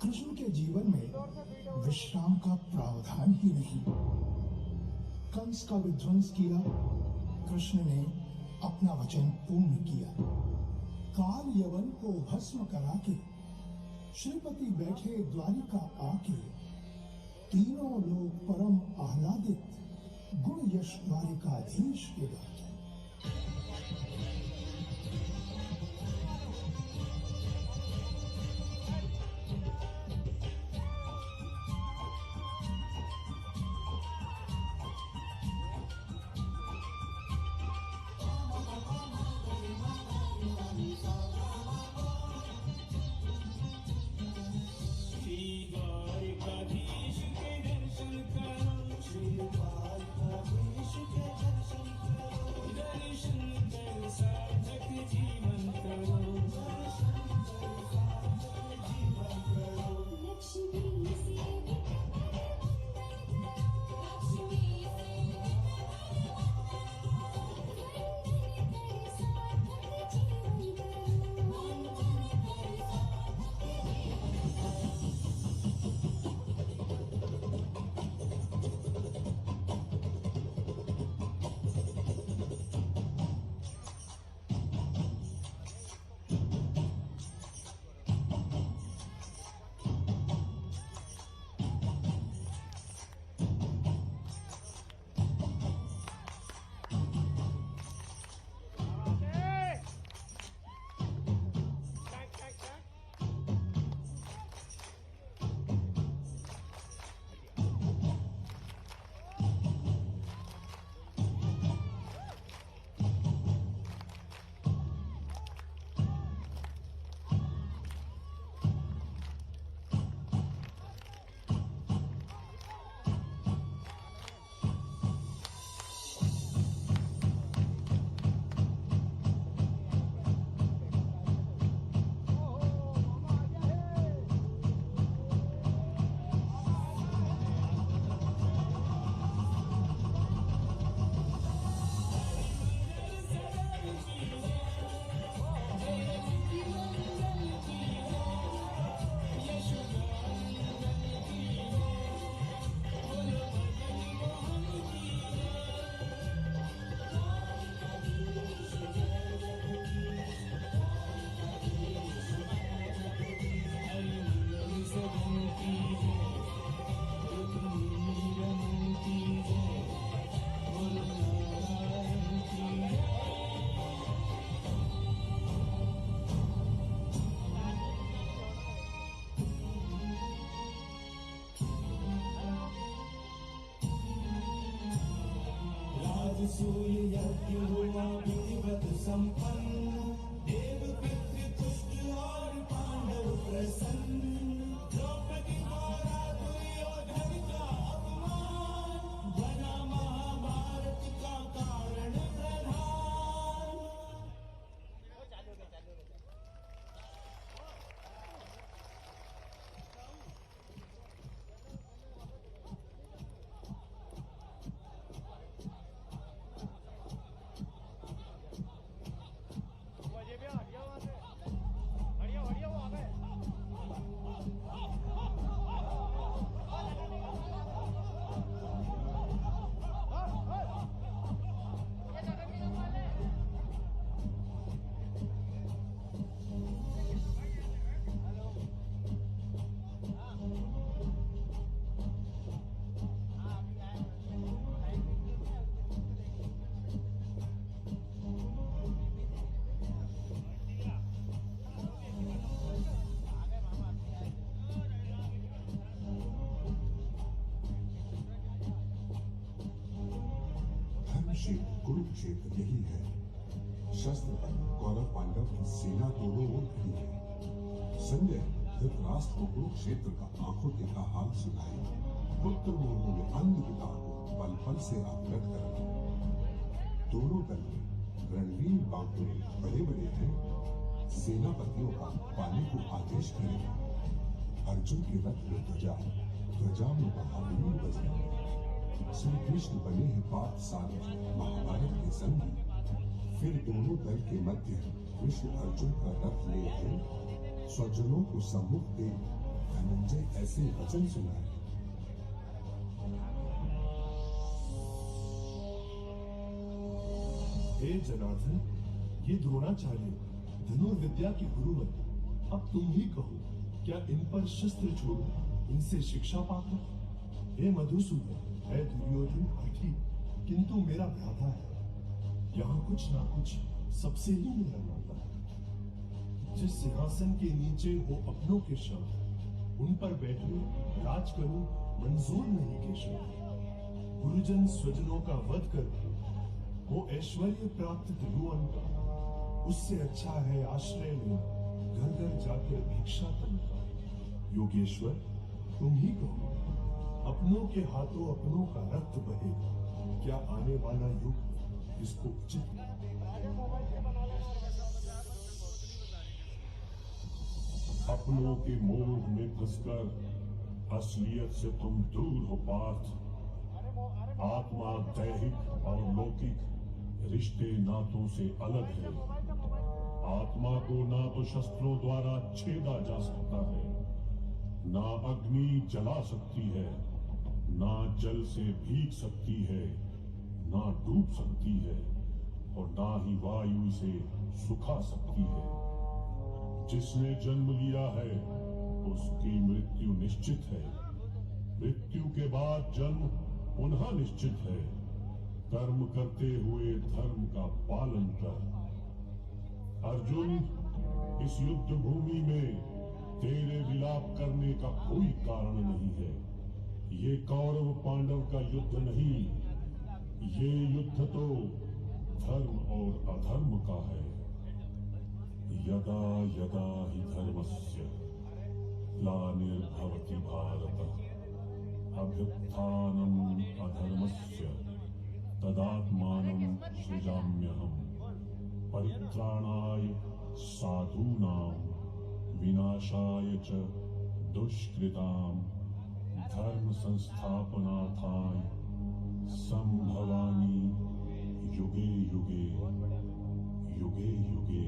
कृष्ण के जीवन में विश्राम का प्रावधान ही नहीं। कंस का विध्वंस किया, कृष्ण ने अपना वचन पूर्ण किया। काल यवन को भस्म करा के श्रीपति बैठे द्वारिका आके, तीनों लोग परम आह्लादित, गुण यश द्वारिकाधीश के गाते। श्री द्वारिकाधीश के दर्शन सूर्य यज्ञ हुआ विधिवत संपन्न, देव पितृ तुष्ट और पांडव प्रसन्न। द्रौपदी द्वारा दुर्योधन का अपमान, बना महाभारत का कारण प्रधान। धर्मक्षेत्र कुरुक्षेत्र यही है। शस्त्र पर कौरव पांडव की सेना दोनों ओर खड़ी है। संजय धृतराष्ट्र को कुरुक्षेत्र का आंखों देखा हाल सुनाए, पुत्र मोह में अन्य पिता को पल पल से अवगत करना। दोनों दल में रणवीर बांकुरे बड़े बड़े हैं, सेनापतियों का पाने को आदेश करें। अर्जुन के रथ में ध्वजा, ध्वजा में महावीर बजरंग। श्री कृष्ण बने हैं पार्थ सारथी महाभारत के संगी। फिर दोनों दल के मध्य कृष्ण अर्जुन का रथ ले हैं। स्वजनों को सम्मुख दे धनंजय ऐसे वचन सुनाए। हे जनार्दन, ये द्रोणाचार्य धनुर्विद्या के गुरुवर, अब तुम ही कहो, क्या इन पर शस्त्र छोड़ूं, इनसे शिक्षा पाकर? हे मधुसूदन, है दुर्योधन हठी, किंतु मेरा भ्राता है। यहाँ कुछ ना कुछ सबसे ही मेरा नाता है। जिस सिंहासन के नीचे हो अपनों के शव, उन पर बैठूं राज करूं मंजूर नहीं केशव। गुरुजन स्वजनों का वध कर वो ऐश्वर्य प्राप्त त्रिभुवन का, उससे अच्छा है आश्रय लेना घर घर जाकर भिक्षा तन का। योगेश्वर तुम ही कहो, अपनों के हाथों अपनों का रक्त बहेगा, क्या आने वाला युग इसको उचित? अपनों के मोह में फंसकर असलियत से तुम दूर हो पार्थ। आत्मा दैहिक और लौकिक रिश्ते नातों से अलग है। आत्मा को ना तो शस्त्रों द्वारा छेदा जा सकता है, ना अग्नि जला सकती है, ना जल से भीग सकती है, ना डूब सकती है, और ना ही वायु से सुखा सकती है। जिसने जन्म लिया है उसकी मृत्यु निश्चित है। मृत्यु के बाद जन्म पुनः निश्चित है। कर्म करते हुए धर्म का पालन कर। अर्जुन, इस युद्ध भूमि में तेरे विलाप करने का कोई कारण नहीं है। ये कौरव पांडव का युद्ध नहीं, ये युद्ध तो धर्म और अधर्म का है। यदा यदा हि धर्मस्य ग्लानिर्भवति भारत, अभ्युत्थानम् अधर्मस्य तदात्मानं सृजाम्यहम्। परित्राणाय साधूनां विनाशाय च दुष्कृताम् धर्म संस्थापनार्थाय संभवामि युगे युगे युगे युगे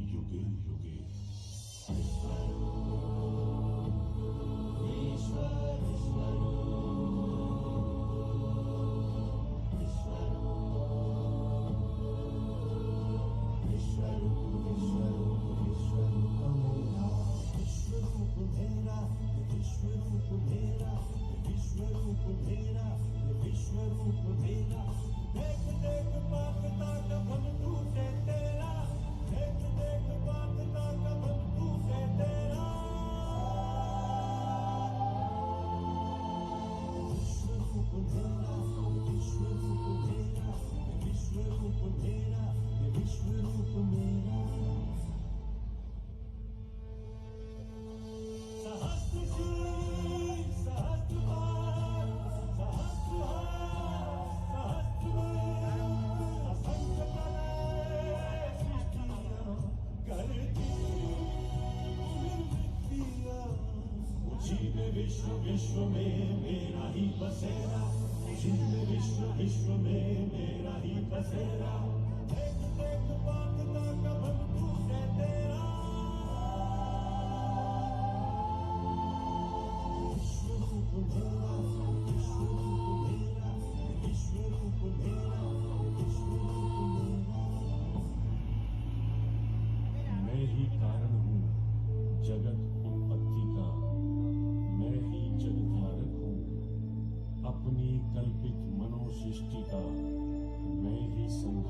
युगे युगे। विश्वरूप मेरा, विश्वरूप मेरा, विश्वरूप मेरा। विश्व विश्व में मेरा ही बसेरा, जिन विश्व विश्व में मेरा ही बसेरा। देख देख बात का कबन तू है तेरा। विश्व रूप मेरा, विश्व रूप मेरा, विश्व रूप मेरा, विश्व रूप मेरा। मैं ही कारण हूँ जगत उत्पत्ति का, मैं ही जगधारक हूँ अपनी कल्पित मनोसृष्टि का, मैं ही संघ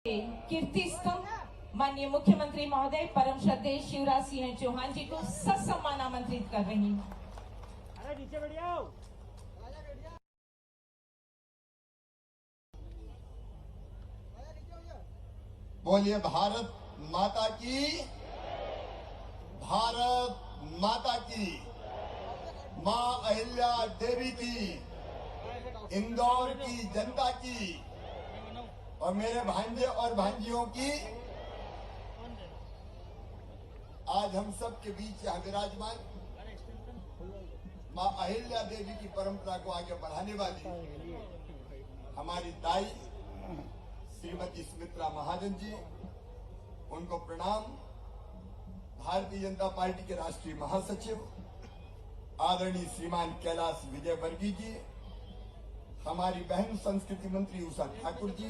कीर्ति स्तंभ माननीय मुख्यमंत्री महोदय परम श्रद्धेय शिवराज सिंह चौहान जी को ससम्मान आमंत्रित कर रही हूँ। बोलिए भारत माता की, भारत माता की, मां अहिल्या देवी की, इंदौर की जनता की और मेरे भांजे और भांजियों की। आज हम सब के बीच यहाँ विराजमान मां अहिल्या देवी की परंपरा को आगे बढ़ाने वाली हमारी ताई श्रीमती सुमित्रा महाजन जी, उनको प्रणाम। भारतीय जनता पार्टी के राष्ट्रीय महासचिव आदरणीय श्रीमान कैलाश विजयवर्गीय जी, हमारी बहन संस्कृति मंत्री उषा ठाकुर जी,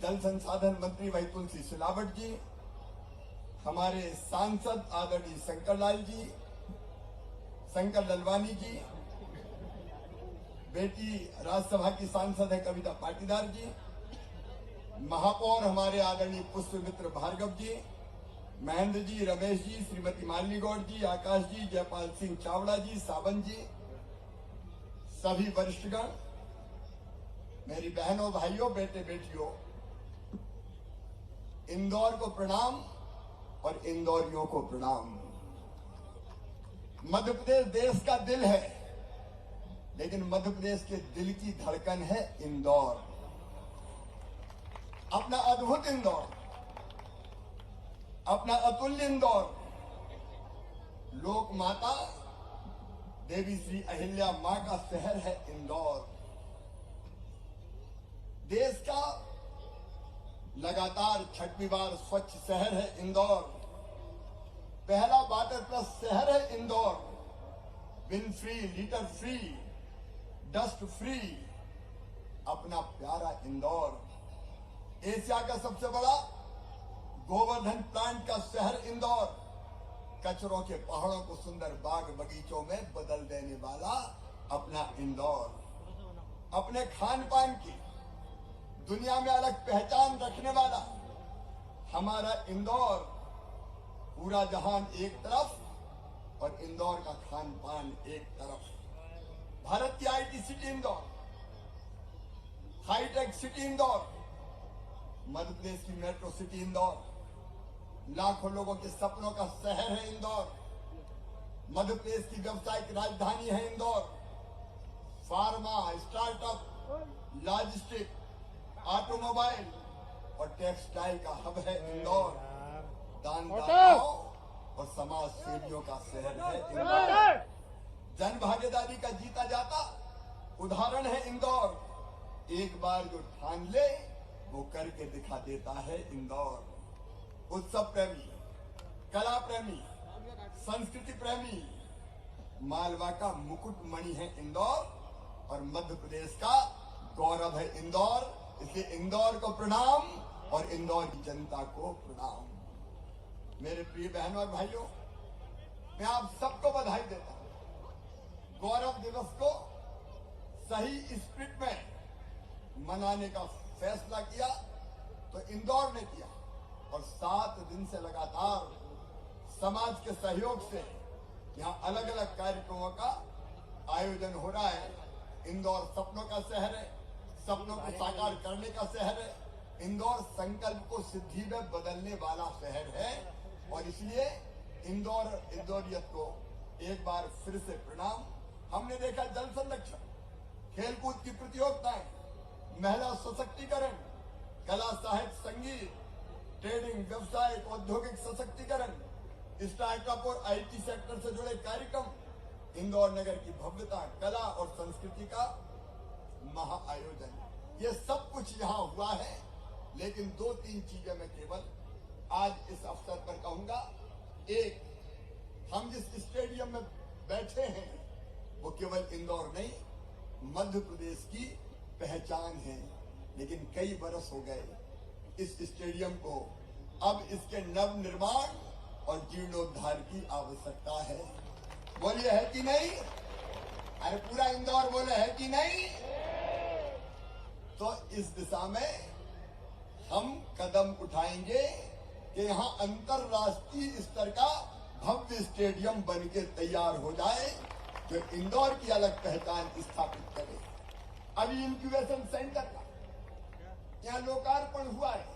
जल संसाधन मंत्री वही तुलसी सिलावट जी, हमारे सांसद आदरणीय शंकर लाल जी, शंकर ललवानी जी, बेटी राज्यसभा की सांसद है कविता पाटीदार जी, महापौर हमारे आदरणीय पुष्पमित्र भार्गव जी, महेंद्र जी, रमेश जी, श्रीमती मालिनी गौड़ जी, आकाश जी, जयपाल सिंह चावड़ा जी, सावन जी, सभी वरिष्ठगण, मेरी बहनों भाइयों बेटे बेटियों, इंदौर को प्रणाम और इंदौरियों को प्रणाम। मध्य प्रदेश देश का दिल है, लेकिन मध्य प्रदेश के दिल की धड़कन है इंदौर। अपना अद्भुत इंदौर, अपना अतुल्य इंदौर, लोक माता देवी श्री अहिल्या मां का शहर है इंदौर। देश का लगातार 6वीं बार स्वच्छ शहर है इंदौर। पहला वाटर प्लस शहर है Indore. Wind free, litter free, dust free, अपना प्यारा इंदौर। एशिया का सबसे बड़ा गोवर्धन प्लांट का शहर इंदौर। कचरों के पहाड़ों को सुंदर बाग बगीचों में बदल देने वाला अपना इंदौर। अपने खान पान की दुनिया में अलग पहचान रखने वाला हमारा इंदौर। पूरा जहान एक तरफ और इंदौर का खान पान एक तरफ। भारत की IT city Indore, hi-tech city Indore, Madhya Pradesh की मेट्रो सिटी इंदौर, लाखों लोगों के सपनों का शहर है इंदौर। मध्य प्रदेश की व्यावसायिक राजधानी है Indore. Pharma, startup, logistic, automobile और टेक्सटाइल का हब है इंदौर। दानदाताओं और समाज सेवियों का शहर है इंदौर। जन भागीदारी का जीता जाता उदाहरण है इंदौर। एक बार जो ठान ले वो करके दिखा देता है इंदौर। उत्सव प्रेमी, कला प्रेमी, संस्कृति प्रेमी, मालवा का मुकुट मणि है इंदौर और मध्य प्रदेश का गौरव है इंदौर। इसलिए इंदौर को प्रणाम और इंदौर की जनता को प्रणाम। मेरे प्रिय बहनों और भाइयों, मैं आप सबको बधाई देता हूं। गौरव दिवस को सही स्पिरिट में मनाने का फैसला किया तो इंदौर ने किया और 7 दिन से लगातार समाज के सहयोग से यहाँ अलग अलग कार्यक्रमों का आयोजन हो रहा है। इंदौर सपनों का शहर है, सपनों को साकार करने का शहर है। इंदौर संकल्प को सिद्धि में बदलने वाला शहर है और इसलिए इंदौरियत को एक बार फिर से प्रणाम। हमने देखा जल संरक्षण, खेलकूद की प्रतियोगिताएं, महिला सशक्तिकरण, कला साहित्य संगीत, ट्रेडिंग, व्यवसाय, औद्योगिक सशक्तिकरण, स्टार्टअप और आईटी सेक्टर से जुड़े कार्यक्रम, इंदौर नगर की भव्यता, कला और संस्कृति का महाआयोजन, ये सब कुछ यहाँ हुआ है। लेकिन 2-3 चीजें मैं केवल आज इस अवसर पर कहूंगा। एक, हम जिस स्टेडियम में बैठे हैं वो केवल इंदौर नहीं, मध्य प्रदेश की पहचान है। लेकिन कई बरस हो गए इस स्टेडियम को, अब इसके नव निर्माण और जीर्णोद्धार की आवश्यकता है। बोलिए है कि नहीं? अरे पूरा इंदौर बोले है कि नहीं? तो इस दिशा में हम कदम उठाएंगे कि यहाँ अंतरराष्ट्रीय स्तर का भव्य स्टेडियम बन के तैयार हो जाए जो इंदौर की अलग पहचान स्थापित करे। अभी इंक्यूबेशन सेंटर का यहाँ लोकार्पण हुआ है।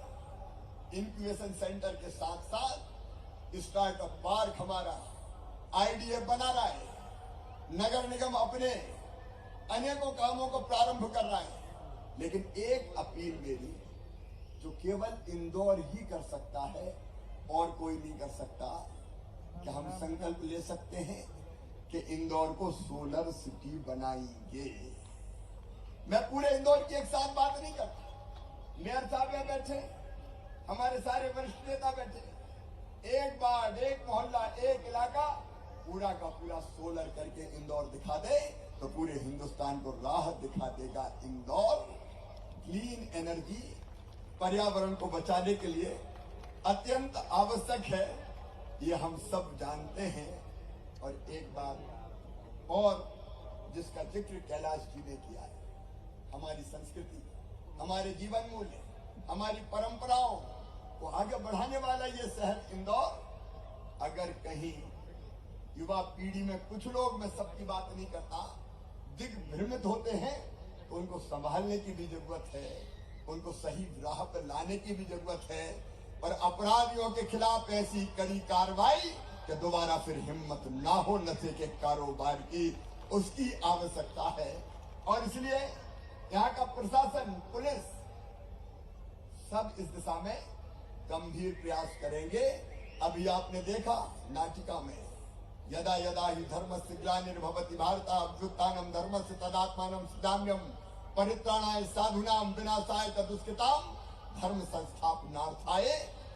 इंक्यूबेशन सेंटर के साथ साथ स्टार्टअप पार्क हमारा आईडीएफ बना रहा है। नगर निगम अपने अनेकों कामों को प्रारंभ कर रहा है। लेकिन एक अपील मेरी जो केवल इंदौर ही कर सकता है और कोई नहीं कर सकता, कि हम संकल्प ले सकते हैं कि इंदौर को सोलर सिटी बनाएंगे। मैं पूरे इंदौर की एक साथ बात नहीं करता। मेयर साहब यहाँ बैठे, हमारे सारे वरिष्ठ नेता बैठे, एक वार्ड, एक मोहल्ला, एक इलाका पूरा का पूरा सोलर करके इंदौर दिखा दे तो पूरे हिंदुस्तान को राह दिखा देगा। इंदौर क्लीन एनर्जी, पर्यावरण को बचाने के लिए अत्यंत आवश्यक है, ये हम सब जानते हैं। और एक बात और जिसका जिक्र कैलाश जी ने किया है, हमारी संस्कृति, हमारे जीवन मूल्य, हमारी परंपराओं को आगे बढ़ाने वाला ये शहर इंदौर। अगर कहीं युवा पीढ़ी में कुछ लोग, मैं सबकी बात नहीं करता, दिग्भ्रमित होते हैं तो उनको संभालने की भी जरूरत है, उनको सही राह पर लाने की भी जरूरत है। और अपराधियों के खिलाफ ऐसी कड़ी कार्रवाई कि दोबारा फिर हिम्मत ना हो नशे के कारोबार की, उसकी आवश्यकता है। और इसलिए यहाँ का प्रशासन, पुलिस सब इस दिशा में गंभीर प्रयास करेंगे। अभी आपने देखा नाटिका में, यदा यदा ही धर्मस्य ग्लानिर्भवति भारत अभ्युत्थानम धर्मस्य तदात्मानं सृजाम्यहम् परित्राणाय साधूनां विनाशाय च दुष्कृताम् धर्म संस्थापनार्थाय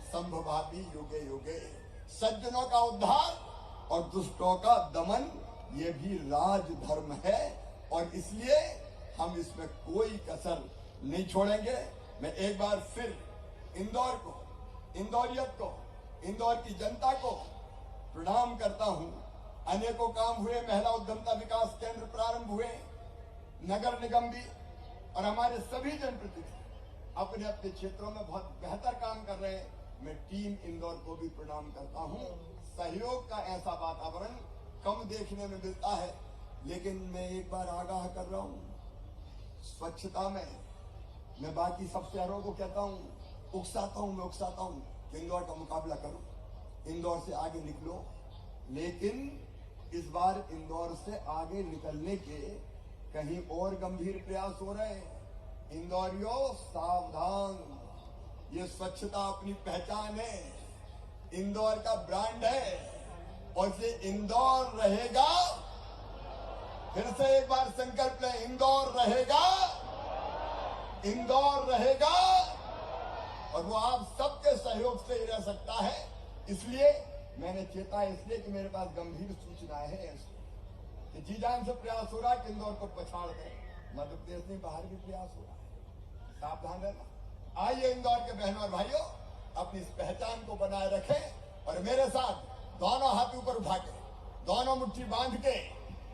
संभवामि युगे युगे। सज्जनों का उद्धार और दुष्टों का दमन, ये भी राज धर्म है। और इसलिए हम इसमें कोई कसर नहीं छोड़ेंगे। मैं एक बार फिर इंदौर को, इंदौरियत को, इंदौर की जनता को प्रणाम करता हूं। अनेकों काम हुए, महिला उद्यमता विकास केंद्र प्रारंभ हुए, नगर निगम भी, और हमारे सभी जनप्रतिनिधि अपने अपने क्षेत्रों में बहुत बेहतर काम कर रहे हैं। मैं टीम इंदौर को भी प्रणाम करता हूं। सहयोग का ऐसा वातावरण कम देखने में मिलता है, लेकिन मैं एक बार आगाह कर रहा हूं, स्वच्छता में मैं बाकी सब शहरों को कहता हूं, उकसाता हूं कि इंदौर का मुकाबला करो, इंदौर से आगे निकलो। लेकिन इस बार इंदौर से आगे निकलने के कहीं और गंभीर प्रयास हो रहे हैं। इंदौरियों सावधान, ये स्वच्छता अपनी पहचान है, इंदौर का ब्रांड है और ये इंदौर रहेगा। फिर से एक बार संकल्प लें, इंदौर रहेगा, इंदौर रहेगा। और वो आप सबके सहयोग से ही रह सकता है। इसलिए मैंने चेता इसलिए कि मेरे पास गंभीर सूचनाएं हैं कि जी जान से प्रयास हो रहा है कि इंदौर को पछाड़ दें। मध्य प्रदेश में बाहर भी प्रयास हो रहा है, सावधान रहना। आइए इंदौर के बहनों और भाइयों, अपनी इस पहचान को बनाए रखें और मेरे साथ दोनों हाथ ऊपर उठा के, दोनों मुट्ठी बांध के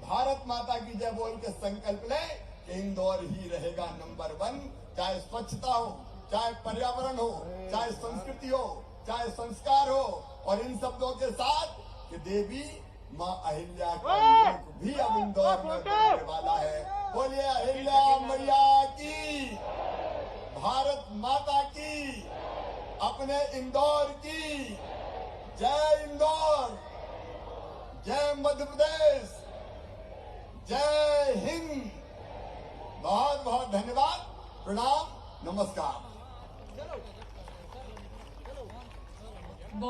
भारत माता की जय बोल के संकल्प लें कि इंदौर ही रहेगा नंबर 1। चाहे स्वच्छता हो, चाहे पर्यावरण हो, चाहे संस्कृति हो, चाहे संस्कार हो, और इन शब्दों के साथ कि देवी माँ अहिल्या का मुख भी अब इंदौर में बनने वाला है। बोलिए अहिल्या मैया की, भारत माता की, अपने इंदौर की जय। इंदौर, जय मध्य प्रदेश, जय हिंद। बहुत बहुत धन्यवाद, प्रणाम, नमस्कार।